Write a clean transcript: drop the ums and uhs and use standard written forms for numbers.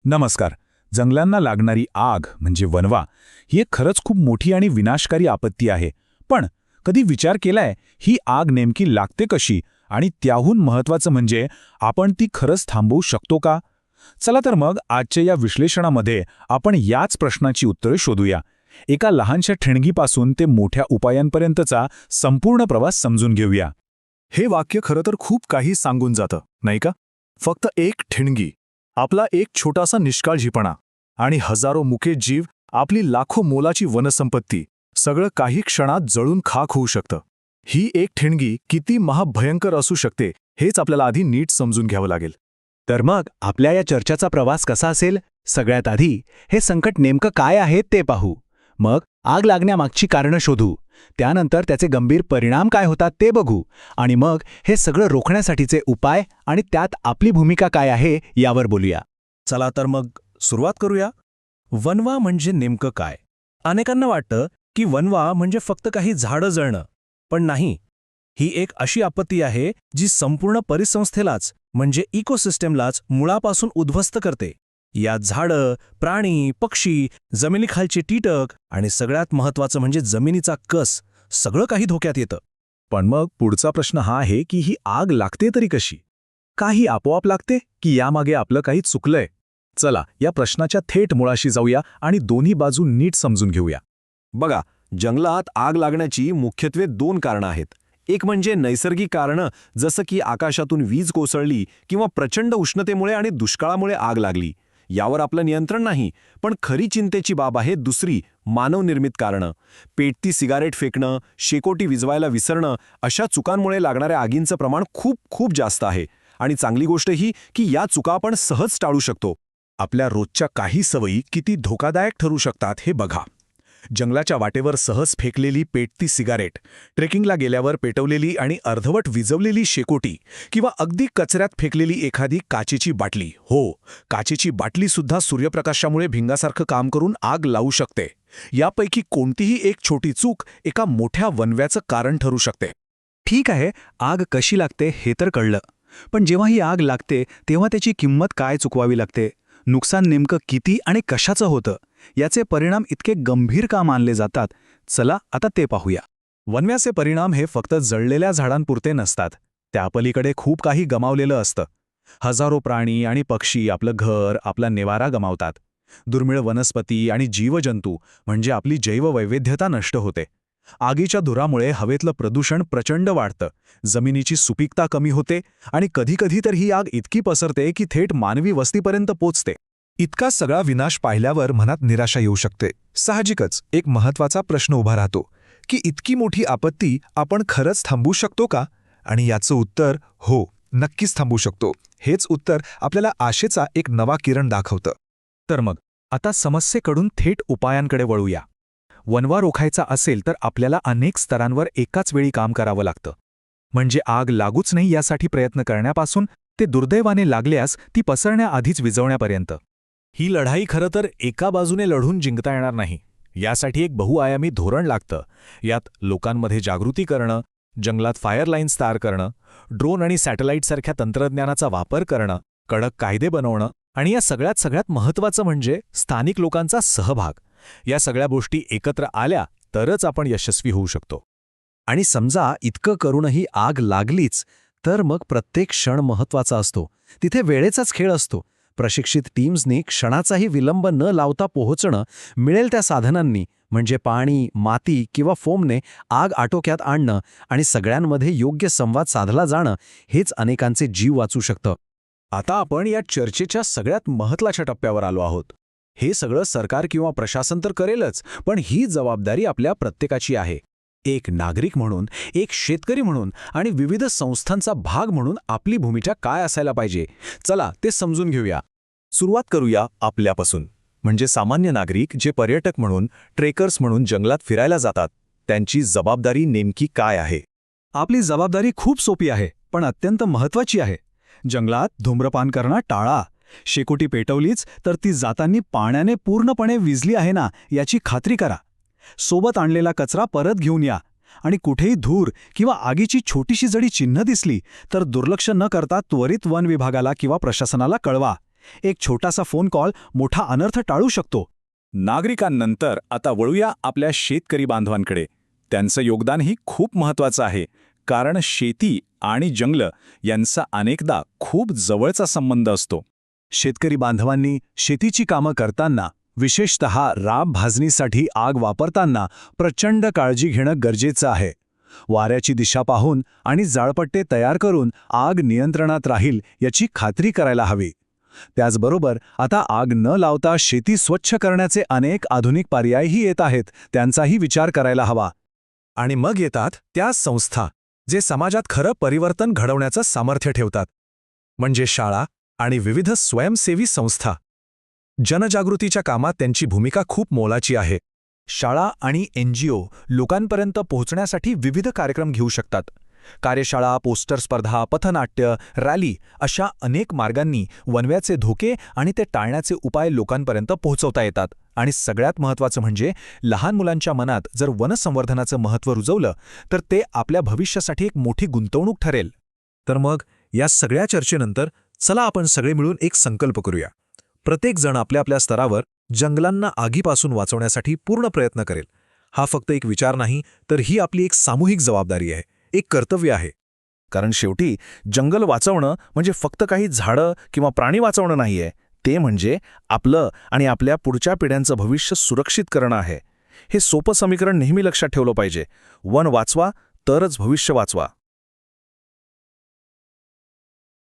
नमस्कार. जंगलांना लागणारी आग म्हणजे वणवा ही एक खरंच खूप मोठी आणि विनाशकारी आपत्ती आहे. पण कधी विचार केलाय ही आग नेमकी लागते कशी आणि त्याहून महत्त्वाचं म्हणजे आपण ती खरंच थांबवू शकतो का? चला तर मग आजच्या या विश्लेषणामध्ये आपण याच प्रश्नाची उत्तरे शोधूया. एका लहानशा ठिणगीपासून ते मोठ्या उपायांपर्यंतचा संपूर्ण प्रवास समजून घेऊया. हे वाक्य खरं तर खूप काही सांगून जातं, नाही का? फक्त एक ठिणगी, आपला एक छोटासा निष्काळजीपणा आणि हजारो मुके जीव, आपली लाखो मोलाची वनसंपत्ती, सगळं काही क्षणात जळून खाक होऊ शकतं. ही एक ठिणगी किती महाभयंकर असू शकते हेच आपल्याला आधी नीट समजून घ्यावं लागेल. तर मग आपल्या या चर्चेचा प्रवास कसा असेल? सगळ्यात आधी हे संकट नेमकं काय आहे ते पाहू. मग आग लागण्यामागची कारणं शोधू. त्यानंतर त्याचे गंभीर परिणाम काय होतात ते बघू. आणि मग हे सगळं रोखण्यासाठीचे उपाय आणि त्यात आपली भूमिका काय आहे यावर बोलूया. चला तर मग सुरुवात करूया. वणवा म्हणजे नेमकं काय? अनेकांना वाटतं की वणवा म्हणजे फक्त काही झाडं जळणं. पण नाही. ही एक अशी आपत्ती आहे जी संपूर्ण परिसंस्थेलाच म्हणजे इकोसिस्टमलाच मुळापासून उद्ध्वस्त करते. यात झाडं, प्राणी, पक्षी, जमिनीखालचे कीटक आणि सगळ्यात महत्त्वाचं म्हणजे जमिनीचा कस, सगळं काही धोक्यात येतं. पण मग पुढचा प्रश्न हा आहे की ही आग लागते तरी कशी? काही आपोआप लागते की यामागे आपलं काही चुकलंय? चला या प्रश्नाच्या थेट मुळाशी जाऊया आणि दोन्ही बाजू नीट समजून घेऊया. बघा, जंगलात आग लागण्याची मुख्यत्वे दोन कारणं आहेत. एक म्हणजे नैसर्गिक कारणं, जसं की आकाशातून वीज कोसळली किंवा प्रचंड उष्णतेमुळे आणि दुष्काळामुळे आग लागली. यावर आपलं नियंत्रण नाही. पण खरी चिंतेची बाब आहे दुसरी, मानवनिर्मित कारणं. पेटती सिगारेट फेकणं, शेकोटी विझवायला विसरणं, अशा चुकांमुळे लागणाऱ्या आगींचं प्रमाण खूप खूप जास्त आहे. आणि चांगली गोष्ट ही की या चुका आपण सहज टाळू शकतो. आपल्या रोजच्या काही सवयी किती धोकादायक ठरू शकतात हे बघा. जंगलाच्या वाटेवर सहज फेकलेली पेटती सिगारेट, ट्रेकिंगला गेल्यावर पेटवलेली आणि अर्धवट विझवलेली शेकोटी, किंवा अगदी कचऱ्यात फेकलेली एखादी काचेची बाटली. हो, काचेची बाटलीसुद्धा सूर्यप्रकाशामुळे भिंगासारखं काम करून आग लावू शकते. यापैकी कोणतीही एक छोटी चूक एका मोठ्या वणव्याचं कारण ठरू शकते. ठीक आहे, आग कशी लागते हे तर कळलं. पण जेव्हा ही आग लागते तेव्हा त्याची किंमत काय चुकवावी लागते? नुकसान नेमकं किती आणि कशाचं होतं? याचे परिणाम इतके गंभीर का मानले जातात? चला आता ते पाहूया. वणव्याचे परिणाम हे फक्त जळलेल्या झाडांपुरते नसतात. त्यापलीकडे खूप काही गमावलेलं असतं. हजारो प्राणी आणि पक्षी आपलं घर, आपला निवारा गमावतात. दुर्मिळ वनस्पती आणि जीवजंतू म्हणजे आपली जैववैविध्यता नष्ट होते. आगीच्या धुरामुळे हवेतलं प्रदूषण प्रचंड वाढतं, जमिनीची सुपीकता कमी होते आणि कधीकधी तर ही आग इतकी पसरते की थेट मानवी वस्तीपर्यंत पोचते. इतका सगळा विनाश पाहिल्यावर मनात निराशा येऊ शकते. साहजिकच एक महत्त्वाचा प्रश्न उभा राहतो की इतकी मोठी आपत्ती आपण खरंच थांबवू शकतो का? आणि याचं उत्तर हो, नक्कीच थांबवू शकतो. हेच उत्तर आपल्याला आशेचा एक नवा किरण दाखवतं. तर मग आता समस्येकडून थेट उपायांकडे वळूया. वणवा रोखायचा असेल तर आपल्याला अनेक स्तरांवर एकाच वेळी काम करावं लागतं. म्हणजे आग लागूच नाही यासाठी प्रयत्न करण्यापासून ते दुर्दैवाने लागल्यास ती पसरण्याआधीच विझवण्यापर्यंत. ही लढाई खरं तर एका बाजूने लढून जिंकता येणार नाही. यासाठी एक बहुआयामी धोरण लागतं. यात लोकांमध्ये जागृती करणं, जंगलात फायर लाईन्स तयार करणं, ड्रोन आणि सॅटेलाईटसारख्या तंत्रज्ञानाचा वापर करणं, कडक कायदे बनवणं आणि या सगळ्यात महत्त्वाचं म्हणजे स्थानिक लोकांचा सहभाग. या सगळ्या गोष्टी एकत्र आल्या तरच आपण यशस्वी होऊ शकतो. आणि समजा इतकं करूनही आग लागलीच, तर मग प्रत्येक क्षण महत्त्वाचा असतो. तिथे वेळेचाच खेळ असतो. प्रशिक्षित टीम्सनी क्षणाचाही विलंब न लावता पोहोचणं, मिळेल त्या साधनांनी म्हणजे पाणी, माती किंवा फोमने आग आटोक्यात आणणं आणि सगळ्यांमध्ये योग्य संवाद साधला जाणं, हेच अनेकांचे जीव वाचू शकतं. आता आपण या चर्चेच्या सगळ्यात महत्त्वाच्या टप्प्यावर आलो आहोत. हे सगळं सरकार किंवा प्रशासन तर करेलच, पण ही जबाबदारी आपल्या प्रत्येकाची आहे. एक नागरिक म्हणून, एक शेतकरी म्हणून आणि विविध संस्थांचा भाग म्हणून आपली भूमिका काय असायला पाहिजे? चला ते समजून घेऊया. सुरुवात करूया आपल्यापासून. म्हणजे सामान्य नागरिक जे पर्यटक म्हणून, ट्रेकर्स म्हणून जंगलात फिरायला जातात, त्यांची जबाबदारी नेमकी काय आहे? आपली जबाबदारी खूप सोपी आहे, पण अत्यंत महत्त्वाची आहे. जंगलात धूम्रपान करणं टाळा. शेकोटी पेटवलीच तर ती जाताना पाण्याने पूर्णपणे विझली आहे ना याची खात्री करा. सोबत आणलेला कचरा परत घेऊन या. आणि कुठेही धूर किंवा आगीची छोटीशी जडी चिन्ह दिसली तर दुर्लक्ष न करता त्वरित वन विभागाला किंवा प्रशासनाला कळवा. एक छोटासा फोन कॉल मोठा अनर्थ टाळू शकतो. नागरिकांनंतर आता वळूया आपल्या शेतकरी बांधवांकडे. त्यांचं योगदानही खूप महत्त्वाचं आहे, कारण शेती आणि जंगलं यांचा अनेकदा खूप जवळचा संबंध असतो. शेतकरी बांधवांनी शेतीची कामं करताना, विशेषतः राब भाजणीसाठी आग वापरताना प्रचंड काळजी घेणं गरजेचं आहे. वाऱ्याची दिशा पाहून आणि जाळपट्टे तयार करून आग नियंत्रणात राहील याची खात्री करायला हवी. त्याचबरोबर आता आग न लावता शेती स्वच्छ करण्याचे अनेक आधुनिक पर्यायही येत आहेत, त्यांचाही विचार करायला हवा. आणि मग येतात त्या संस्था जे समाजात खरं परिवर्तन घडवण्याचं सामर्थ्य ठेवतात, म्हणजे शाळा आणि विविध स्वयंसेवी संस्था. जनजागृतीच्या कामात त्यांची भूमिका खूप मोलाची आहे. शाळा आणि NGO लोकांपर्यंत पोहोचण्यासाठी विविध कार्यक्रम घेऊ शकतात. कार्यशाळा, पोस्टर स्पर्धा, पथनाट्य, रॅली अशा अनेक मार्गांनी वणव्याचे धोके आणि ते टाळण्याचे उपाय लोकांपर्यंत पोहोचवता येतात. आणि सगळ्यात महत्त्वाचं म्हणजे लहान मुलांच्या मनात जर वनसंवर्धनाचं महत्त्व रुजवलं तर ते आपल्या भविष्यासाठी एक मोठी गुंतवणूक ठरेल. तर मग या सगळ्या चर्चेनंतर चला आपण सगळे मिळून एक संकल्प करूया. प्रत्येक जण आपल्या आपल्या स्तरावर जंगलांना आगीपासून वाचवण्यासाठी पूर्ण प्रयत्न करेल. हा फक्त एक विचार नाही, तर ही आपली एक सामूहिक जबाबदारी आहे, एक कर्तव्य आहे. कारण शेवटी जंगल वाचवणं म्हणजे फक्त काही झाडं किंवा प्राणी वाचवणं नाहीये, ते म्हणजे आपलं आणि आपल्या पुढच्या पिढ्यांचं भविष्य सुरक्षित करणं आहे. हे सोपं समीकरण नेहमी लक्षात ठेवलं पाहिजे. वन वाचवा तरच भविष्य वाचवा.